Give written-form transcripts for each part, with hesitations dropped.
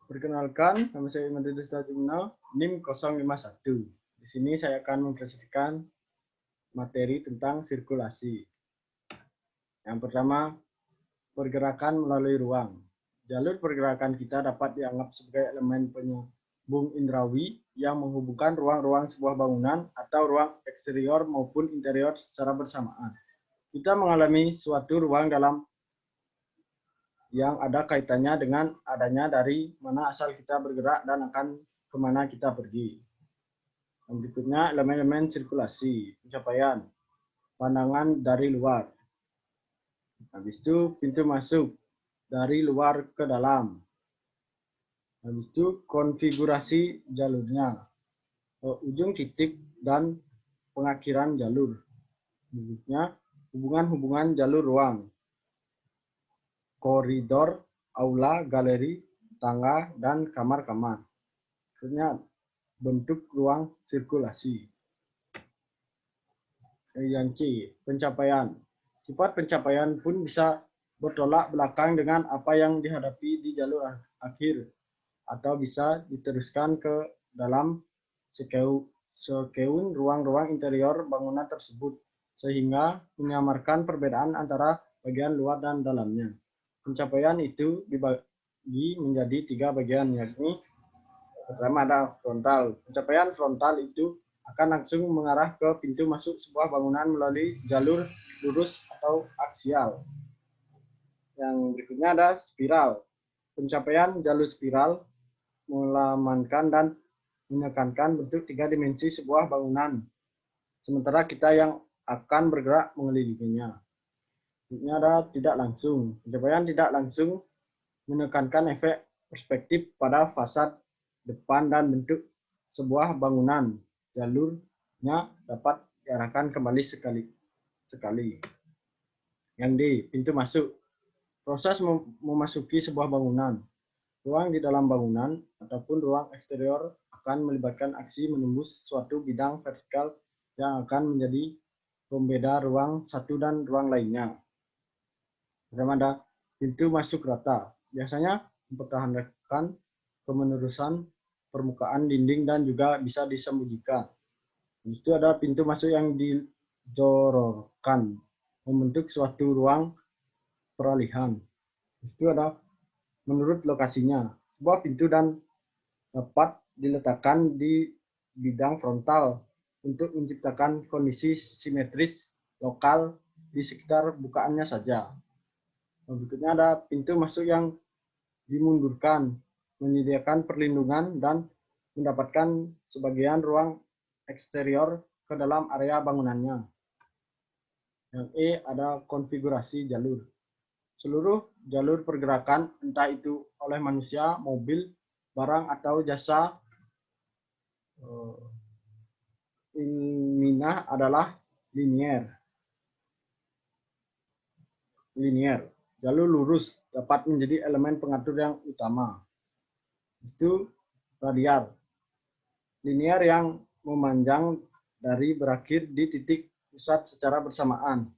Perkenalkan, nama saya Imam Desta Jumna, NIM 051. Di sini saya akan mempresentasikan materi tentang sirkulasi. Yang pertama, pergerakan melalui ruang. Jalur pergerakan kita dapat dianggap sebagai elemen penyambung indrawi yang menghubungkan ruang-ruang sebuah bangunan atau ruang eksterior maupun interior secara bersamaan. Kita mengalami suatu ruang dalam yang ada kaitannya dengan adanya dari mana asal kita bergerak dan akan kemana kita pergi. Yang berikutnya, elemen-elemen sirkulasi, pencapaian, pandangan dari luar. Habis itu, pintu masuk dari luar ke dalam. Habis itu, konfigurasi jalurnya, ujung titik dan pengakhiran jalur. Berikutnya, hubungan-hubungan jalur ruang, koridor, aula, galeri, tangga, dan kamar-kamar. Berikutnya, bentuk ruang sirkulasi. Yang C, pencapaian. Sifat pencapaian pun bisa bertolak belakang dengan apa yang dihadapi di jalur akhir atau bisa diteruskan ke dalam sekeun ruang-ruang interior bangunan tersebut sehingga menyamarkan perbedaan antara bagian luar dan dalamnya. Pencapaian itu dibagi menjadi 3 bagian, yakni pertama ada frontal. Pencapaian frontal itu akan langsung mengarah ke pintu masuk sebuah bangunan melalui jalur lurus atau aksial. Yang berikutnya ada spiral. Pencapaian jalur spiral melamankan dan menekankan bentuk 3 dimensi sebuah bangunan, sementara kita yang akan bergerak mengelilinginya. Berikutnya ada tidak langsung. Pencapaian tidak langsung menekankan efek perspektif pada fasad depan dan bentuk sebuah bangunan. Jalurnya dapat diarahkan kembali sekali. Yang D, pintu masuk. Proses memasuki sebuah bangunan. Ruang di dalam bangunan ataupun ruang eksterior akan melibatkan aksi menembus suatu bidang vertikal yang akan menjadi pembeda ruang satu dan ruang lainnya. Pertama ada pintu masuk rata. Biasanya mempertahankan kemenerusan permukaan dinding dan juga bisa disembunyikan. Habis itu ada pintu masuk yang dijororkan, membentuk suatu ruang peralihan. Habis itu ada menurut lokasinya. Sebuah pintu dan dapat diletakkan di bidang frontal untuk menciptakan kondisi simetris lokal di sekitar bukaannya saja. Berikutnya ada pintu masuk yang dimundurkan, menyediakan perlindungan dan mendapatkan sebagian ruang eksterior ke dalam area bangunannya. Yang E ada konfigurasi jalur. Seluruh jalur pergerakan, entah itu oleh manusia, mobil, barang, atau jasa, minah adalah linier. Jalur lurus dapat menjadi elemen pengatur yang utama. Itu radial. Linier yang memanjang dari berakhir di titik pusat secara bersamaan.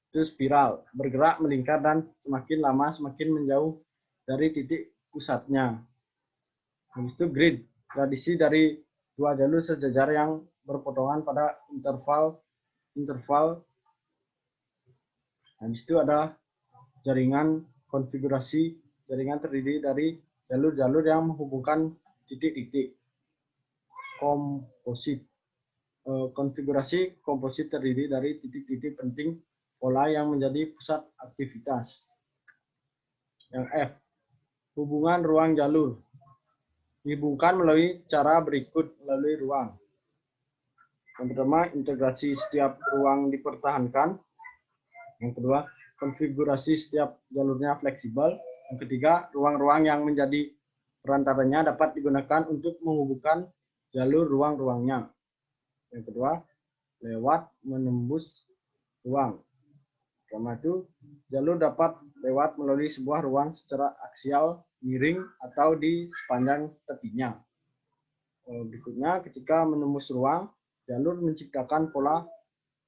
Itu spiral, bergerak melingkar dan semakin lama semakin menjauh dari titik pusatnya. Habis itu grid, tradisi dari 2 jalur sejajar yang berpotongan pada interval. Habis itu ada jaringan konfigurasi. Jaringan terdiri dari jalur-jalur yang menghubungkan titik-titik. Komposit. Konfigurasi komposit terdiri dari titik-titik penting pola yang menjadi pusat aktivitas. Yang F, hubungan ruang jalur. Dihubungkan melalui cara berikut melalui ruang. Yang pertama, integrasi setiap ruang dipertahankan. Yang kedua, konfigurasi setiap jalurnya fleksibel. Yang ketiga, ruang-ruang yang menjadi perantaranya dapat digunakan untuk menghubungkan jalur ruang-ruangnya. Yang kedua, lewat menembus ruang. Pertama itu, jalur dapat lewat melalui sebuah ruang secara aksial, miring, atau di sepanjang tepinya. Berikutnya, ketika menembus ruang, jalur menciptakan pola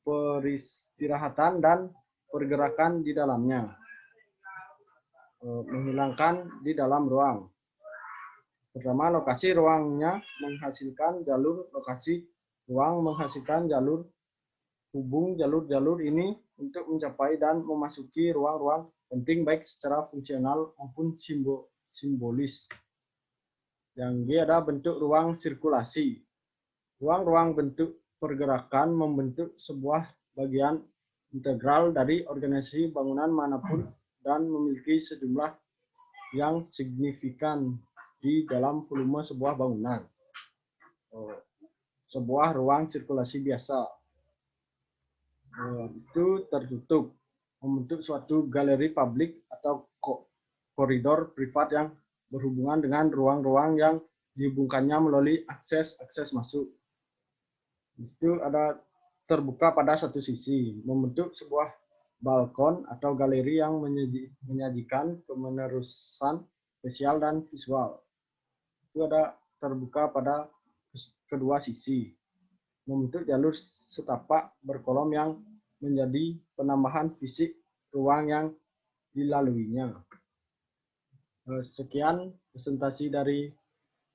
peristirahatan dan pergerakan di dalamnya, menghilangkan di dalam ruang. Pertama, lokasi ruangnya menghasilkan jalur lokasi ruang menghasilkan jalur hubung jalur-jalur ini untuk mencapai dan memasuki ruang-ruang penting baik secara fungsional maupun simbolis. Yang G ada bentuk ruang sirkulasi. Ruang-ruang bentuk pergerakan membentuk sebuah bagian integral dari organisasi bangunan manapun dan memiliki sejumlah yang signifikan di dalam volume sebuah bangunan. Sebuah ruang sirkulasi biasa itu tertutup, membentuk suatu galeri publik atau koridor privat yang berhubungan dengan ruang-ruang yang dihubungkannya melalui akses masuk. Itu ada terbuka pada satu sisi, membentuk sebuah balkon atau galeri yang menyajikan kemenerusan spesial dan visual. Itu ada terbuka pada kedua sisi, membentuk jalur setapak berkolom yang menjadi penambahan fisik ruang yang dilaluinya. Sekian presentasi dari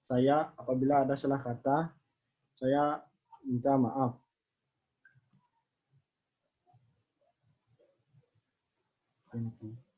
saya. Apabila ada salah kata, saya minta maaf. Thank you.